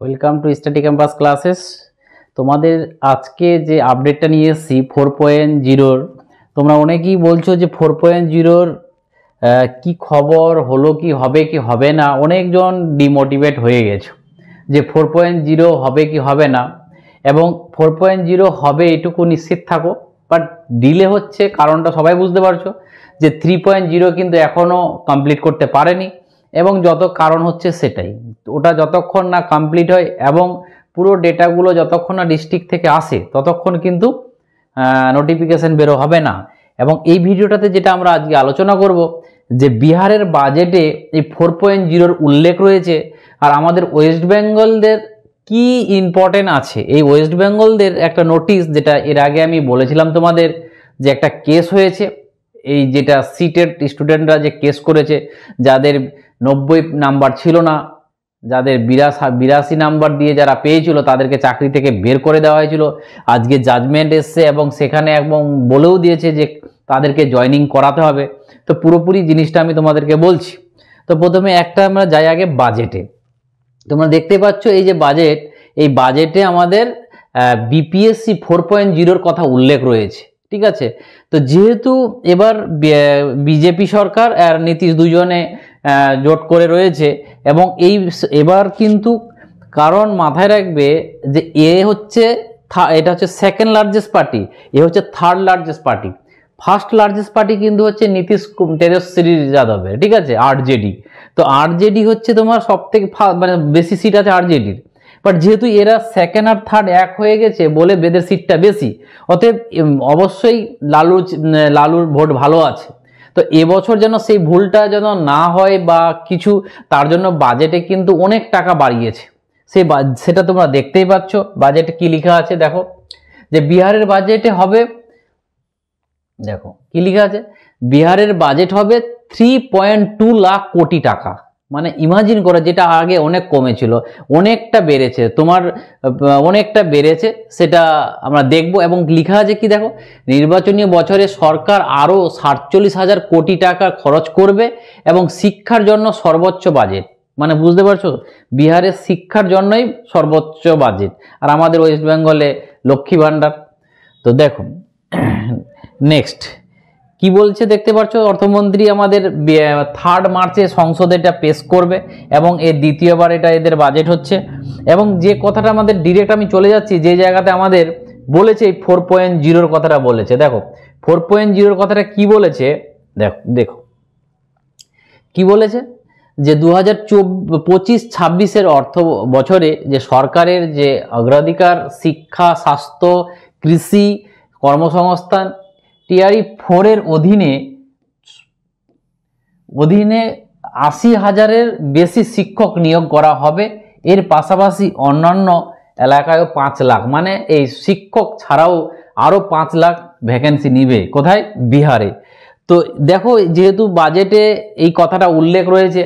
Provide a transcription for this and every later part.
Welcome to study campus classes. তোমাদের আজকে যে আপডেটটা নিয়ে এসেছি 4.0-র, তোমরা অনেকেই বলছো যে 4.0-র কি খবর হলো, কি হবে না। অনেকজন ডিমোটিভেট হয়ে গেছো যে 4.0 হবে কি হবে না, এবং 4.0 হবে এটুকু নিশ্চিত থাকো, বাট ডিলে হচ্ছে। কারণটা সবাই বুঝতে পারছো যে 3.0 কিন্তু এখনও কমপ্লিট করতে পারেনি, এবং যত কারণ হচ্ছে সেটাই, ওটা যতক্ষণ না কমপ্লিট হয় এবং পুরো ডেটাগুলো যতক্ষণ না ডিস্ট্রিক্ট থেকে আসে ততক্ষণ কিন্তু নোটিফিকেশন বেরো হবে না। এবং এই ভিডিওটাতে যেটা আমরা আজকে আলোচনা করব যে বিহারের বাজেটে এই 4.0-র উল্লেখ রয়েছে, আর আমাদের ওয়েস্ট বেঙ্গলদের কি ইম্পর্টেন্ট আছে। এই ওয়েস্ট বেঙ্গলদের একটা নোটিশ, যেটা এর আগে আমি বলেছিলাম তোমাদের যে একটা কেস হয়েছে, এই যেটা সিটেট স্টুডেন্টরা যে কেস করেছে, যাদের 90 নাম্বার ছিল না, যাদের 82 নাম্বার দিয়ে যারা পেয়েছিল তাদেরকে চাকরি থেকে বের করে দেওয়া হয়েছিল। আজকে জাজমেন্ট এসছে এবং সেখানে এবং বলেও দিয়েছে যে তাদেরকে জয়েনিং করাতে হবে। তো পুরোপুরি জিনিসটা আমি তোমাদেরকে বলছি। তো প্রথমে একটা আমরা যাই আগে বাজেটে। তোমরা দেখতে পাচ্ছ এই যে বাজেট, এই বাজেটে আমাদের বিপিএসসি 4.0-র কথা উল্লেখ রয়েছে, ঠিক আছে। তো যেহেতু এবার বিজেপি সরকার আর নীতিশ দুজনে জোট করে রয়েছে, এবং এবার কিন্তু কারণ মাথায় রাখবে যে এটা হচ্ছে সেকেন্ড লার্জেস্ট পার্টি, এ হচ্ছে third largest party. First largest party কিন্তু হচ্ছে নীতিশ তেজস্বী যাদবের, ঠিক আছে, আরজেডি। তো আরজেডি হচ্ছে তোমার সব থেকে মানে বেশি সিট আছে আরজেডির, বাট যেহেতু এরা সেকেন্ড আর থার্ড এক হয়ে গেছে বলে বেদের সিটটা বেশি, অতএব অবশ্যই লালুর ভোট ভালো আছে। তো এবছর যেন সেই ভুলটা যেন না হয় বা কিছু, তার জন্য বাজেটে কিন্তু অনেক টাকা বাড়িয়েছে। সেটা তোমরা দেখতেই পাচ্ছ বাজেটে কি লেখা আছে। দেখো যে বিহারের বাজেটে হবে, দেখো কি লেখা আছে, বিহারের বাজেট হবে 3.2 লাখ কোটি টাকা। মানে ইমাজিন করে, যেটা আগে অনেক কমেছিল, অনেকটা বেড়েছে, অনেকটা বেড়েছে, সেটা আমরা দেখব। এবং লেখা আছে কি দেখো, নির্বাচনী বছরে সরকার আরও 47,000 কোটি টাকা খরচ করবে এবং শিক্ষার জন্য সর্বোচ্চ বাজেট। মানে বুঝতে পারছো, বিহারের শিক্ষার জন্যই সর্বোচ্চ বাজেট, আর আমাদের ওয়েস্ট বেঙ্গলে লক্ষ্মী ভাণ্ডার। তো দেখো নেক্সট কি বলছে দেখতে পাচ্ছ, অর্থমন্ত্রী আমাদের 3 মার্চে সংসদে এটা পেশ করবে এবং এর দ্বিতীয়বার এটা এদের বাজেট হচ্ছে। এবং যে কথাটা আমাদের ডিরেক্ট আমি চলে যাচ্ছি যে জায়গাতে আমাদের বলেছে এই 4.0-র কথাটা বলেছে। দেখো 4.0-র কথাটা কি বলেছে, দেখো কি বলেছে যে 2025-26-এর অর্থ বছরে যে সরকারের যে অগ্রাধিকার শিক্ষা, স্বাস্থ্য, কৃষি, কর্মসংস্থান টিআরই 4-এর অধীনে 80,000-এর বেশি শিক্ষক নিয়োগ করা হবে। এর পাশাপাশি অন্যান্য এলাকায়ও 5 লাখ, মানে এই শিক্ষক ছাড়াও আরও 5 লাখ ভ্যাকেন্সি নিবে। কোথায়? বিহারে। তো দেখো যেহেতু বাজেটে এই কথাটা উল্লেখ রয়েছে,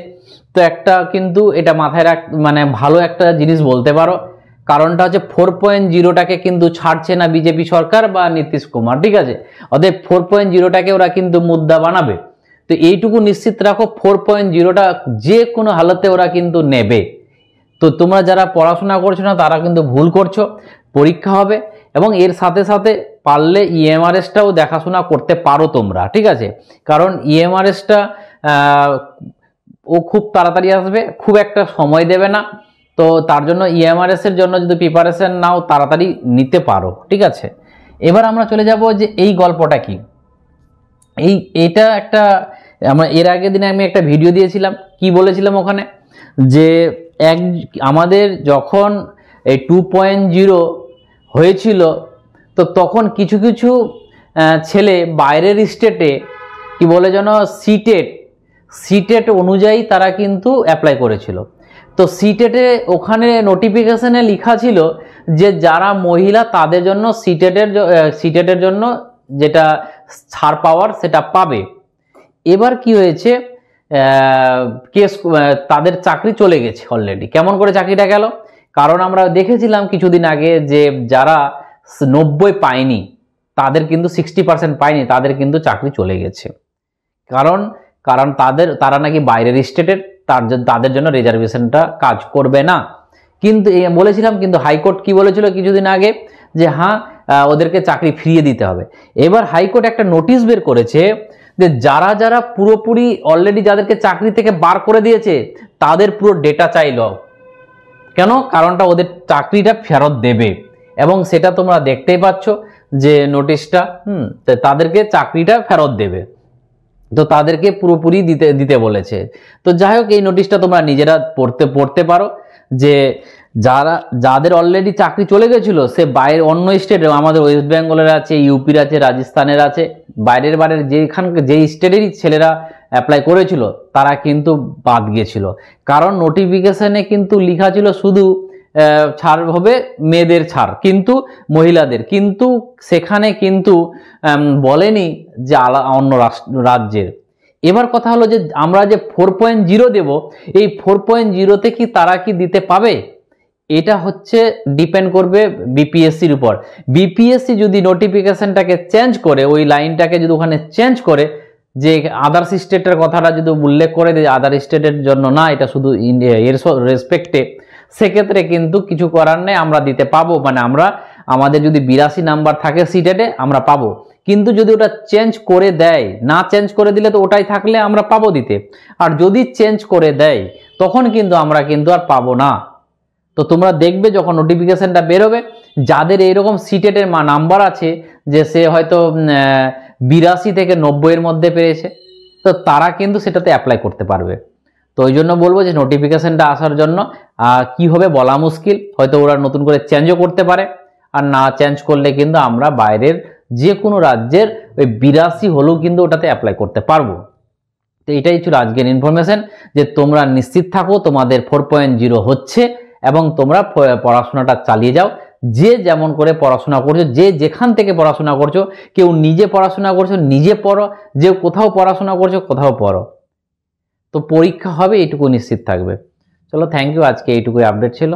তো একটা কিন্তু এটা মাথায় মানে ভালো একটা জিনিস বলতে পারো। কারণটা হচ্ছে 4.0-টাকে কিন্তু ছাড়ছে না বিজেপি সরকার বা নীতিশ কুমার, ঠিক আছে। অতএব 4.0-টাকে ওরা কিন্তু মুদ্রা বানাবে। তো এইটুকু নিশ্চিত রাখো, 4.0-টা যে কোনো হালতে ওরা কিন্তু নেবে। তো তোমরা যারা পড়াশোনা করছো না তারা কিন্তু ভুল করছো। পরীক্ষা হবে এবং এর সাথে সাথে পারলে ইএমআরএসটাও দেখাশোনা করতে পারো তোমরা, ঠিক আছে। কারণ ইএমআরএসটা ও খুব তাড়াতাড়ি আসবে, খুব একটা সময় দেবে না। তো তার জন্য ইএমআরএস এর জন্য যদি প্রিপারেশন নাও তাড়াতাড়ি নিতে পারো, ঠিক আছে। এবার আমরা চলে যাব যে এই গল্পটা কি। এটা একটা আমরা এর আগের দিনে আমি একটা ভিডিও দিয়েছিলাম, কি বলেছিলাম ওখানে যে আমাদের যখন এই 2.0 হয়েছিল, তো তখন কিছু কিছু ছেলে বাইরের স্টেটে কি বলে যেন সিটেট অনুযায়ী তারা কিন্তু অ্যাপ্লাই করেছিল। তো সিটেটে ওখানে নোটিফিকেশনে লেখা ছিল যে যারা মহিলা তাদের জন্য সিটেটের জন্য যেটা ছাড় পাওয়ার সেটা পাবে। এবার কি হয়েছে, তাদের চাকরি চলে গেছে অলরেডি। কেমন করে চাকরিটা গেল? কারণ আমরা দেখেছিলাম কিছুদিন আগে যে যারা 90 পায়নি তাদের কিন্তু 60% পায়নি, তাদের কিন্তু চাকরি চলে গেছে। কারণ তারা নাকি বাইরের স্টেটের, তাদের জন্য রিজার্ভেশনটা কাজ করবে না। কিন্তু বলেছিলাম, কিন্তু হাইকোর্ট কি বলেছিল কিছুদিন আগে, যে হ্যাঁ ওদেরকে চাকরি ফিরিয়ে দিতে হবে। এবার হাইকোর্ট একটা নোটিশ বের করেছে যে যারা যারা পুরোপুরি অলরেডি যাদেরকে চাকরি থেকে বার করে দিয়েছে তাদের পুরো ডেটা চাইল। কেন? কারণটা ওদের চাকরিটা ফেরত দেবে, এবং সেটা তোমরা দেখতেই পাচ্ছ যে নোটিশটা, তাদেরকে চাকরিটা ফেরত দেবে, তো তাদেরকে পুরোপুরি দিতে বলেছে। তো যাই হোক, এই নোটিশটা তোমরা নিজেরা পড়তে পারো, যে যাদের অলরেডি চাকরি চলে গেছিল, সে বাইরের অন্য স্টেটে, আমাদের ওয়েস্ট বেঙ্গলের আছে, ইউপির আছে, রাজস্থানের আছে, বাইরের যে স্টেটেরই ছেলেরা অ্যাপ্লাই করেছিল তারা কিন্তু বাদ গিয়েছিল। কারণ নোটিফিকেশনে কিন্তু লেখা ছিল শুধু ছাড় হবে মেয়েদের ছাড়, কিন্তু মহিলাদের কিন্তু সেখানে কিন্তু বলেনি যে অন্য রাজ্যের। এবার কথা হলো যে আমরা যে 4.0 দেব, এই 4.0তে কি তারা কি দিতে পাবে? এটা হচ্ছে ডিপেন্ড করবে বিপিএসসির উপর। বিপিএসসি যদি নোটিফিকেশনটাকে চেঞ্জ করে, ওই লাইনটাকে যদি ওখানে চেঞ্জ করে, যে আদার্স স্টেটের কথাটা যদি উল্লেখ করে যে আদার স্টেটের জন্য না, এটা শুধু এর রেসপেক্টে, সেক্ষেত্রে কিন্তু কিছু করার নেই, আমরা দিতে পাবো। মানে আমাদের যদি 82 নাম্বার থাকে সিটেটে আমরা পাবো, কিন্তু যদি ওটা চেঞ্জ করে দেয়, না চেঞ্জ করে দিলে তো ওটাই থাকলে আমরা পাবো দিতে, আর যদি চেঞ্জ করে দেয় তখন কিন্তু আমরা কিন্তু আর পাবো না। তো তোমরা দেখবে যখন নোটিফিকেশনটা বেরোবে, যাদের এইরকম সিটেটের নাম্বার আছে যে সে হয়তো 82 থেকে 90 এর মধ্যে পেয়েছে, তো তারা কিন্তু সেটাতে অ্যাপ্লাই করতে পারবে। তো ওই জন্য বলবো যে নোটিফিকেশনটা আসার জন্য কি হবে বলা মুশকিল, হয়তো ওরা নতুন করে চেঞ্জও করতে পারে, আর না চেঞ্জ করলে কিন্তু আমরা বাইরের যে কোনো রাজ্যের ওই 82 হলেও কিন্তু ওটাতে অ্যাপ্লাই করতে পারবো। তো এটাই ছিল আজকের ইনফরমেশন, যে তোমরা নিশ্চিত থাকো তোমাদের 4.0 হচ্ছে, এবং তোমরা পড়াশোনাটা চালিয়ে যাও। যে যেমন করে পড়াশোনা করছো, যে যেখান থেকে পড়াশোনা করছো, কেউ নিজে পড়াশোনা করছো নিজে পড়ো, যে কোথাও পড়াশোনা করছো কোথাও পড়ো, তো পরীক্ষা হবে এইটুকু নিশ্চিত থাকবে। চলো, থ্যাংক ইউ, আজকে এইটুকুই আপডেট ছিল।